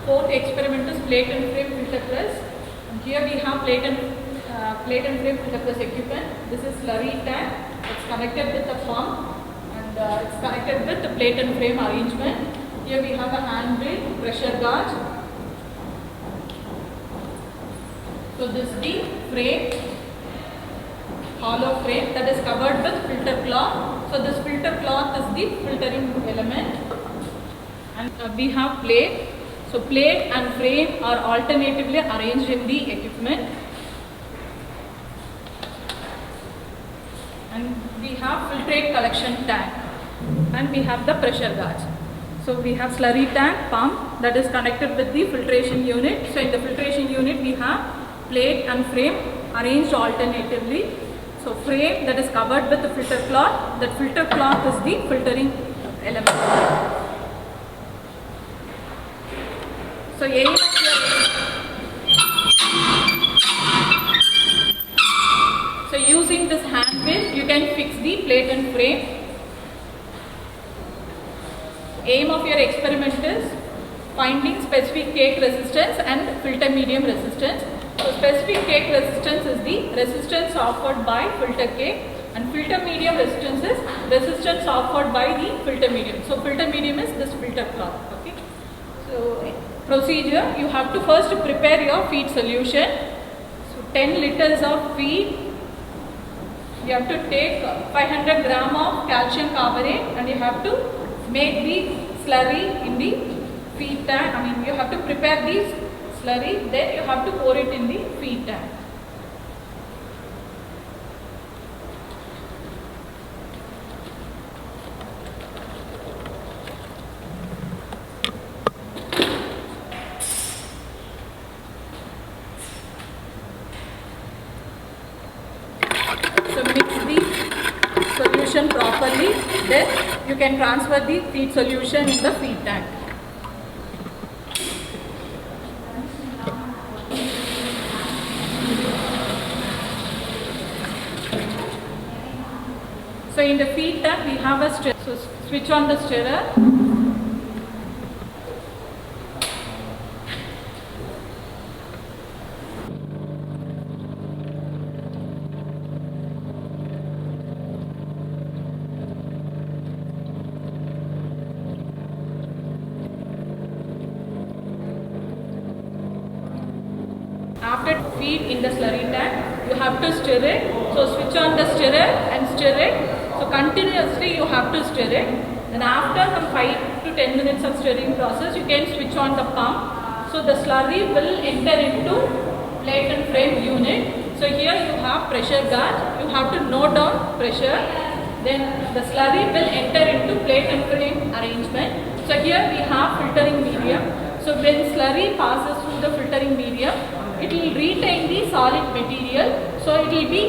fourth experiment is plate and frame filter press. And here we have plate and frame filter press equipment. This is slurry tank. It's connected with the pump and it's connected with the plate and frame arrangement. Here we have a handle, pressure gauge. So this is the frame, hollow frame that is covered with filter cloth. So this filter cloth is the filtering element. And we have plate. So plate and frame are alternatively arranged in the equipment. And we have filtrate collection tank. And we have the pressure gauge. So we have slurry tank pump that is connected with the filtration unit. So in the filtration unit we have plate and frame arranged alternatively. So frame that is covered with the filter cloth. That filter cloth is the filtering element. So aim of so using this hand wheel you can fix the plate and frame. Aim of your experiment is finding specific cake resistance and filter medium resistance. So specific cake resistance is the resistance offered by filter cake and filter medium resistance is resistance offered by the filter medium. So filter medium is this filter cloth. Okay. So procedure, you have to first prepare your feed solution. So 10 liters of feed. You have to take 500 gram of calcium carbonate and you have to make the slurry in the feed tank. You have to prepare the slurry, then you have to pour it in the feed tank. So mix the solution properly, then you can transfer the feed solution in the feed tank. So in the feed tank we have a stirrer. So switch on the stirrer. After feed in the slurry tank, you have to stir it. So switch on the stirrer and stir it. So continuously you have to stir it. Then after some 5 to 10 minutes of stirring process, you can switch on the pump. So the slurry will enter into plate and frame unit. So here you have pressure gauge. You have to note down pressure. Then the slurry will enter into plate and frame arrangement. So here we have filtering medium. So when slurry passes through the filtering medium, it will retain the solid material. So it will be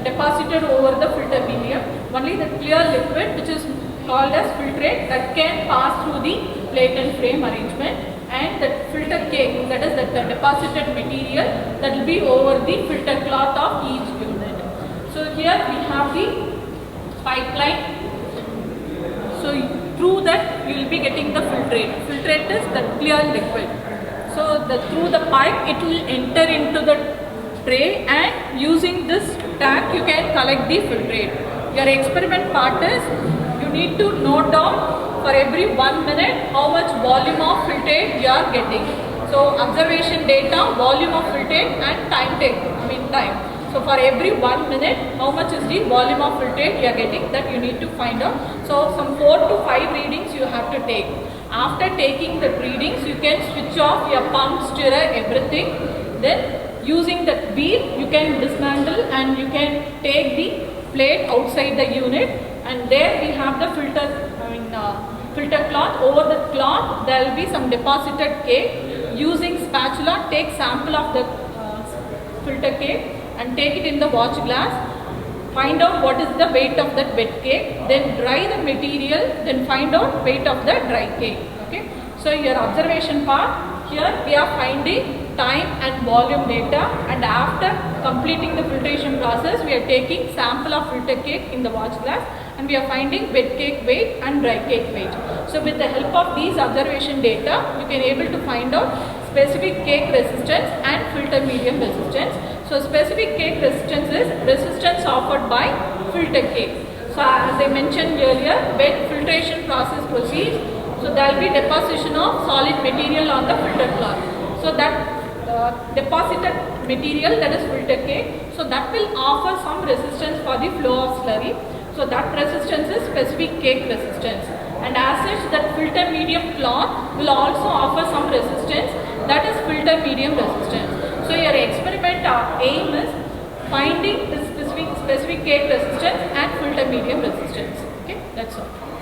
deposited over the filter medium. Only the clear liquid, which is called as filtrate, that can pass through the plate and frame arrangement, and the filter cake, that is the deposited material, that will be over the filter cloth of each unit. So here we have the pipeline. So through that you will be getting the filtrate. Filtrate is the clear liquid. So through the pipe it will enter into the tray, and using this tank you can collect the filtrate. Your experiment part is you need to note down for every 1 minute how much volume of filtrate you are getting. So observation data, volume of filtrate and time. So for every 1 minute how much is the volume of filtrate you are getting, that you need to find out. So some 4 to 5 readings you have to take. After taking the readings you can switch off your pump, stirrer, everything. Then using that wheel you can dismantle and you can take the plate outside the unit, and there we have the filter cloth. Over the cloth there will be some deposited cake. Using spatula take sample of the filter cake and take it in the watch glass. Find out what is the weight of that wet cake, then dry the material, then find out weight of the dry cake. Okay. So your observation part, here we are finding time and volume data, and after completing the filtration process we are taking sample of filter cake in the watch glass, and and we are finding wet cake weight and dry cake weight. So with the help of these observation data, you can able to find out specific cake resistance and filter medium resistance. So specific cake resistance is resistance offered by filter cake. So as I mentioned earlier, when filtration process proceeds, so there will be deposition of solid material on the filter cloth. So that deposited material, that is filter cake, so that will offer some resistance for the flow of slurry. So that resistance is specific cake resistance. And as such, that filter medium cloth will also offer some resistance, that is filter medium resistance. So your experiment aim is finding the specific cake resistance and filter medium resistance. Okay, that's all.